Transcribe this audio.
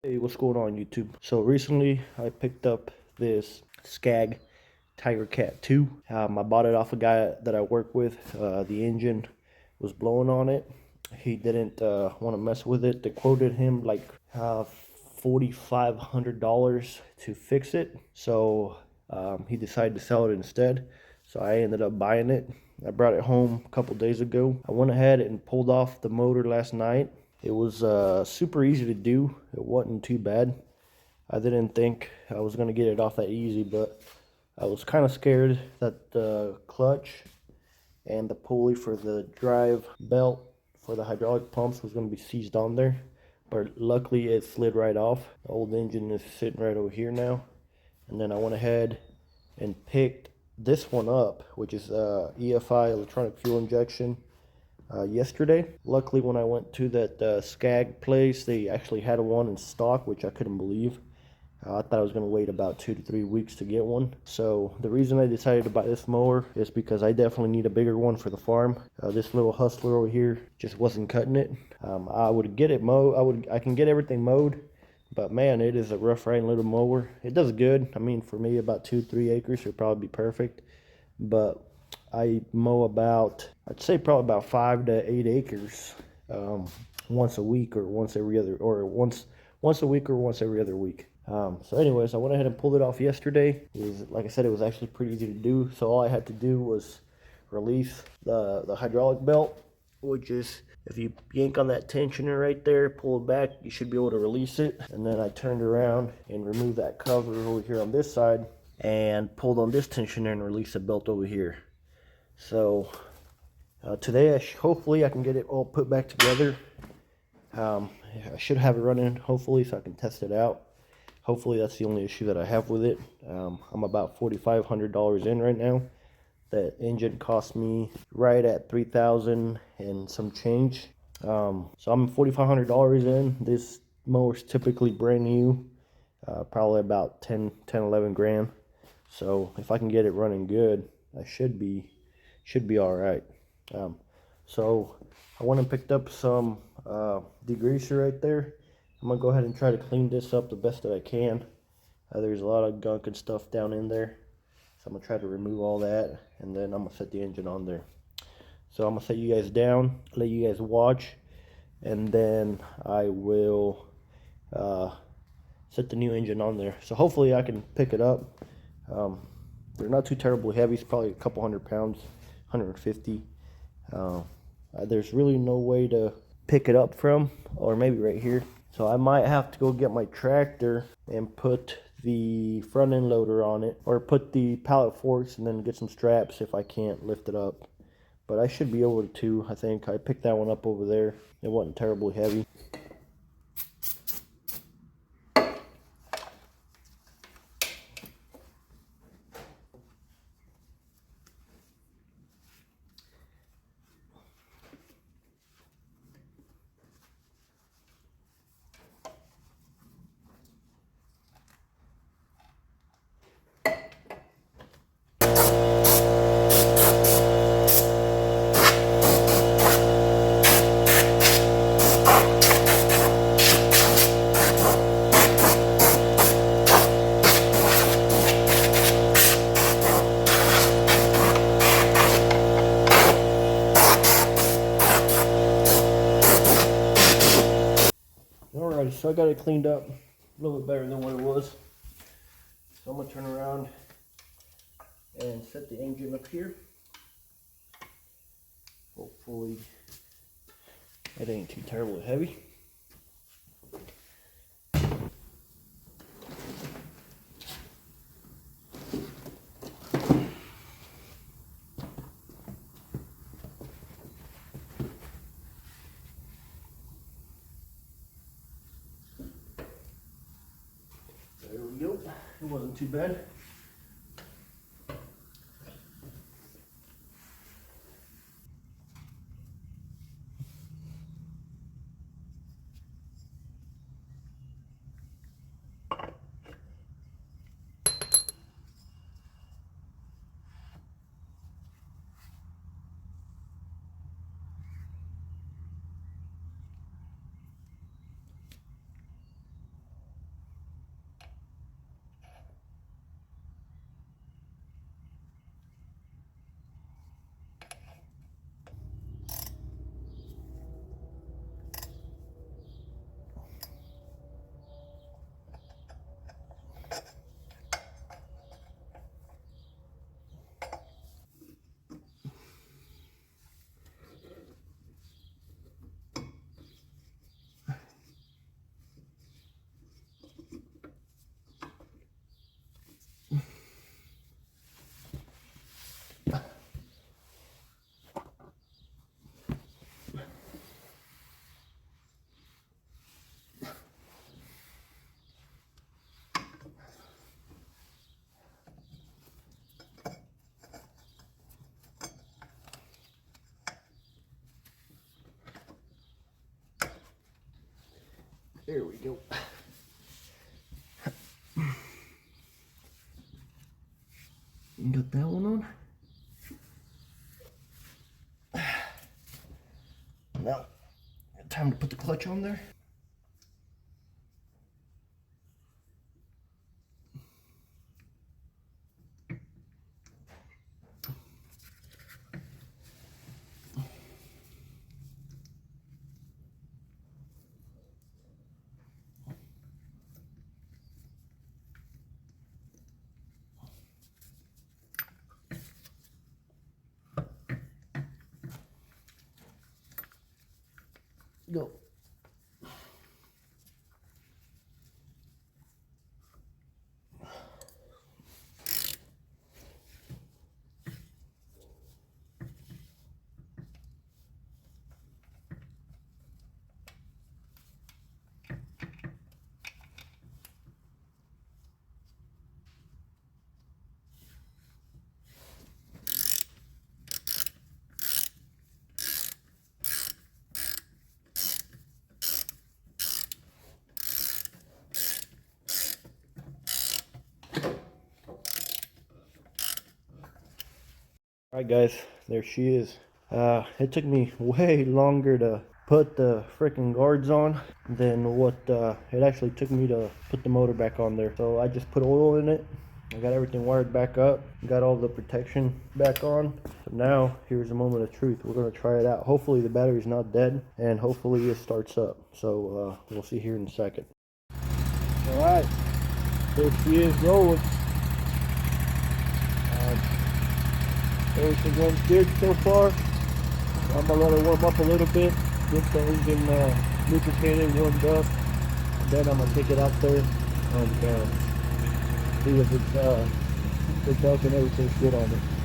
Hey, what's going on YouTube? So recently I picked up this Scag Tiger Cat 2. I bought it off a guy that I work with. The engine was blowing on it. He didn't want to mess with it. They quoted him like $4,500 to fix it. So he decided to sell it instead. So I ended up buying it. I brought it home a couple days ago. I went ahead and pulled off the motor last night. It was super easy to do. It wasn't too bad. I didn't think I was going to get it off that easy, but I was kind of scared that the clutch and the pulley for the drive belt for the hydraulic pumps was going to be seized on there. But luckily it slid right off. The old engine is sitting right over here now. And then I went ahead and picked this one up, which is EFI, electronic fuel injection. Yesterday. Luckily, when I went to that Scag place, they actually had one in stock, which I couldn't believe. I thought I was going to wait about 2 to 3 weeks to get one. So the reason I decided to buy this mower is because I definitely need a bigger one for the farm. This little Hustler over here just wasn't cutting it. I would get it mowed. I can get everything mowed, but man, it is a rough riding little mower. It does good. I mean, for me, about 2-3 acres would probably be perfect. But I mow about, I'd say probably about 5 to 8 acres once a week or once every other, or once a week or once every other week. So anyways, I went ahead and pulled it off yesterday. Like I said, it was actually pretty easy to do. So all I had to do was release the hydraulic belt, which is if you yank on that tensioner right there, pull it back, you should be able to release it. And then I turned around and removed that cover over here on this side and pulled on this tensioner and released the belt over here. So today, hopefully I can get it all put back together. I should have it running, hopefully, so I can test it out. Hopefully that's the only issue that I have with it. I'm about $4,500 in right now. That engine cost me right at $3,000 and some change. So I'm $4,500 in. This mower's typically brand new, probably about 11 grand. So if I can get it running good, I should be all right. So I went and picked up some degreaser right there. I'm gonna go ahead and try to clean this up the best that I can. There's a lot of gunk and stuff down in there, so I'm gonna try to remove all that, and then I'm gonna set the engine on there. So I'm gonna set you guys down, let you guys watch, and then I will set the new engine on there. So hopefully I can pick it up. They're not too terribly heavy. It's probably a couple 100 pounds, 150. There's really no way to pick it up from, or maybe right here. So I might have to go get my tractor and put the front end loader on it, or put the pallet forks and then get some straps if I can't lift it up. But I should be able to. I think I picked that one up over there. It wasn't terribly heavy. Alright, so I got it cleaned up a little bit better than what it was. So I'm going to turn around and set the engine up here. Hopefully it ain't too terribly heavy. There we go. It wasn't too bad. There we go. Got that one on. Now, time to put the clutch on there. Go. Alright guys, there she is. It took me way longer to put the freaking guards on than what it actually took me to put the motor back on there. So I just put oil in it. I got everything wired back up, got all the protection back on. So now here's a moment of truth. We're going to try it out. Hopefully the battery's not dead and hopefully it starts up. So we'll see here in a second. Alright, there she is rolling. Everything runs good so far. I'm gonna let it warm up a little bit, get the engine lubricated, warmed up, and then I'm gonna take it out there and see if it's and everything's good on it.